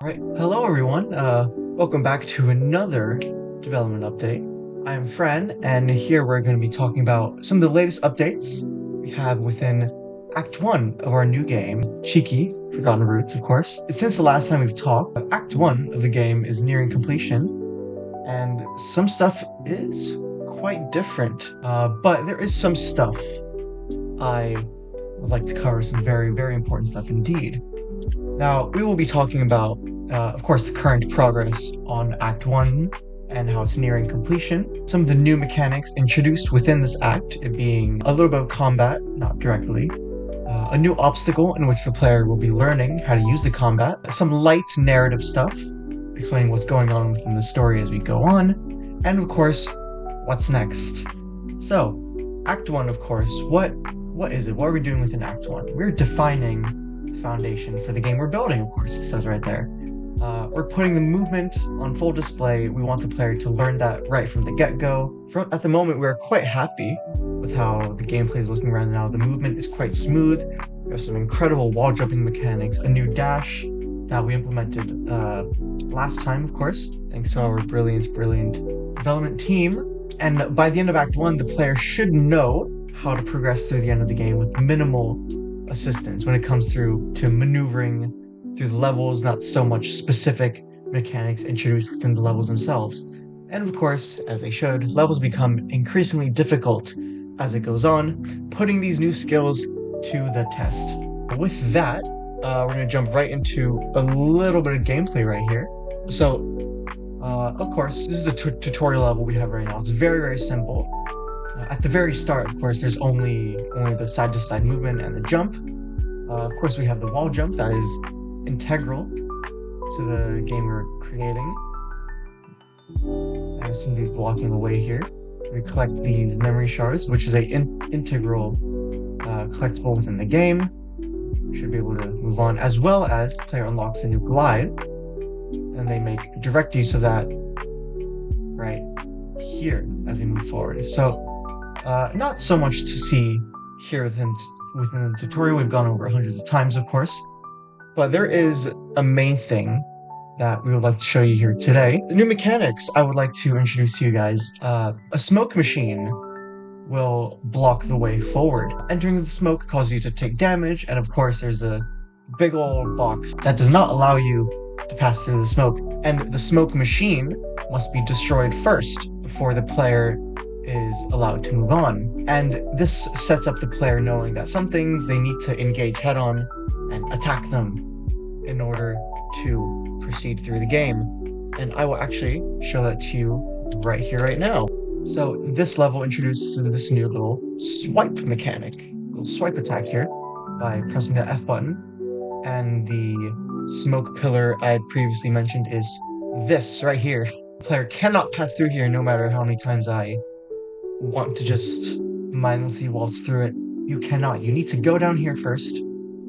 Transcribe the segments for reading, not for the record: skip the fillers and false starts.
Alright, hello everyone. Welcome back to another development update. I'm Fran, and here we're going to be talking about some of the latest updates we have within Act 1 of our new game, Chikki, Forgotten Roots, of course. Since the last time we've talked, Act 1 of the game is nearing completion, and some stuff is quite different, but there is some stuff I would like to cover, some very, very important stuff indeed. Now, we will be talking about, of course, the current progress on Act 1 and how it's nearing completion. Some of the new mechanics introduced within this act, it being a little bit of combat, not directly, a new obstacle in which the player will be learning how to use the combat, some light narrative stuff, explaining what's going on within the story as we go on, and of course, what's next. So, Act 1, of course, what is it? What are we doing within Act 1? We're defining the foundation for the game we're building, of course, it says right there. We're putting the movement on full display. We want the player to learn that right from the get-go. At the moment, we're quite happy with how the gameplay is looking right now. The movement is quite smooth. We have some incredible wall jumping mechanics, a new dash that we implemented last time, of course, thanks to our brilliant development team. And by the end of Act 1, the player should know how to progress through the end of the game with minimal assistance when it comes through to maneuvering through the levels, not so much specific mechanics introduced within the levels themselves. And of course, as they should, levels become increasingly difficult as it goes on, putting these new skills to the test. With that, we're going to jump right into a little bit of gameplay right here. So, of course, this is a tutorial level we have right now. It's very, very simple. At the very start, of course, there's only the side-to-side movement and the jump. Of course, we have the wall jump that is integral to the game we're creating. I seem to be blocking away here. We collect these memory shards, which is an integral collectible within the game. We should be able to move on, as well as the player unlocks a new glide, and they make direct use of that right here as we move forward. So, not so much to see here within the tutorial. We've gone over hundreds of times, of course. But there is a main thing that we would like to show you here today. The new mechanics I would like to introduce to you guys. A smoke machine will block the way forward. Entering the smoke causes you to take damage, and of course there's a big old box that does not allow you to pass through the smoke. And the smoke machine must be destroyed first before the player is allowed to move on. And this sets up the player knowing that some things they need to engage head-on and attack them in order to proceed through the game. And I will actually show that to you right here, right now. So this level introduces this new little swipe mechanic, little swipe attack here by pressing the F button. And the smoke pillar I had previously mentioned is this right here. The player cannot pass through here no matter how many times I want to just mindlessly waltz through it. You cannot. You need to go down here first.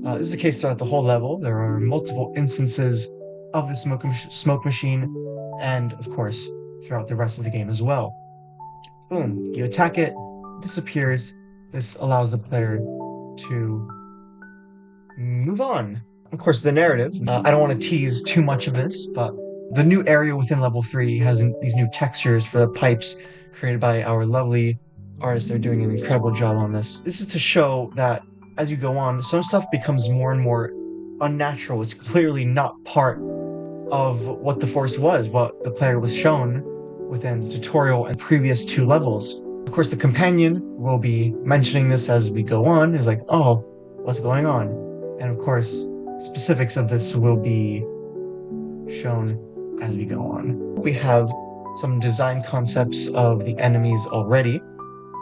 This is the case throughout the whole level. There are multiple instances of the smoke machine, and of course, throughout the rest of the game as well. Boom, you attack it, it disappears. This allows the player to move on. Of course, the narrative, I don't want to tease too much of this, but the new area within level 3 has these new textures for the pipes created by our lovely artists. They're doing an incredible job on this. This is to show that as you go on, some stuff becomes more and more unnatural. It's clearly not part of what the force was, what the player was shown within the tutorial and previous 2 levels. Of course, the companion will be mentioning this as we go on. It's like, oh, what's going on? And of course, specifics of this will be shown as we go on. We have some design concepts of the enemies already,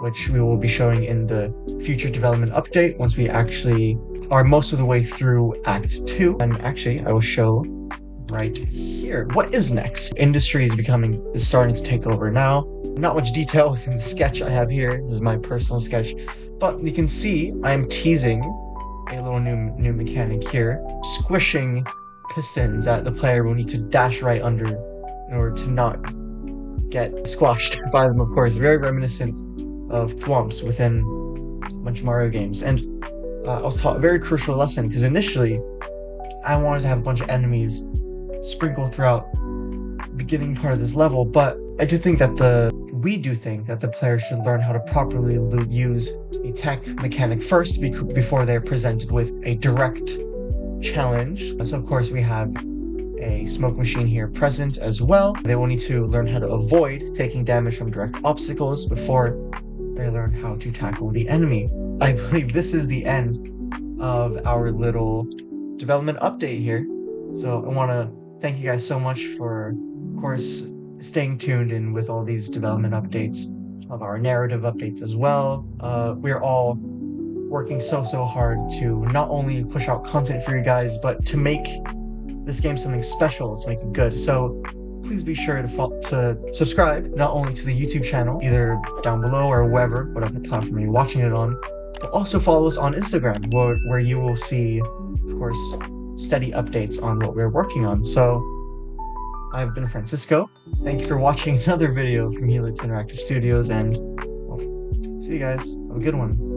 which we will be showing in the future development update once we actually are most of the way through Act 2. And actually, I will show right here. What is next? Industry is starting to take over now. Not much detail within the sketch I have here. This is my personal sketch. But you can see I'm teasing a little new mechanic here. Squishing pistons that the player will need to dash right under in order to not get squashed by them, of course. Very reminiscent of thwomps within a bunch of Mario games. And I was taught a very crucial lesson, because initially I wanted to have a bunch of enemies sprinkled throughout the beginning part of this level, but I do think that the player should learn how to properly use a tech mechanic first before they're presented with a direct challenge. So of course we have a smoke machine here present as well. They will need to learn how to avoid taking damage from direct obstacles before they learn how to tackle the enemy. I believe this is the end of our little development update here. So I want to thank you guys so much for, of course, staying tuned in with all these development updates, of our narrative updates as well. We're all working so hard to not only push out content for you guys, but to make this game something special, to make it good. So please be sure to subscribe, not only to the YouTube channel, either down below or whatever platform you're watching it on, but also follow us on Instagram, where you will see, of course, steady updates on what we're working on. So I've been Francisco. Thank you for watching another video from Helix Interactive Studios, and well, see you guys. Have a good one.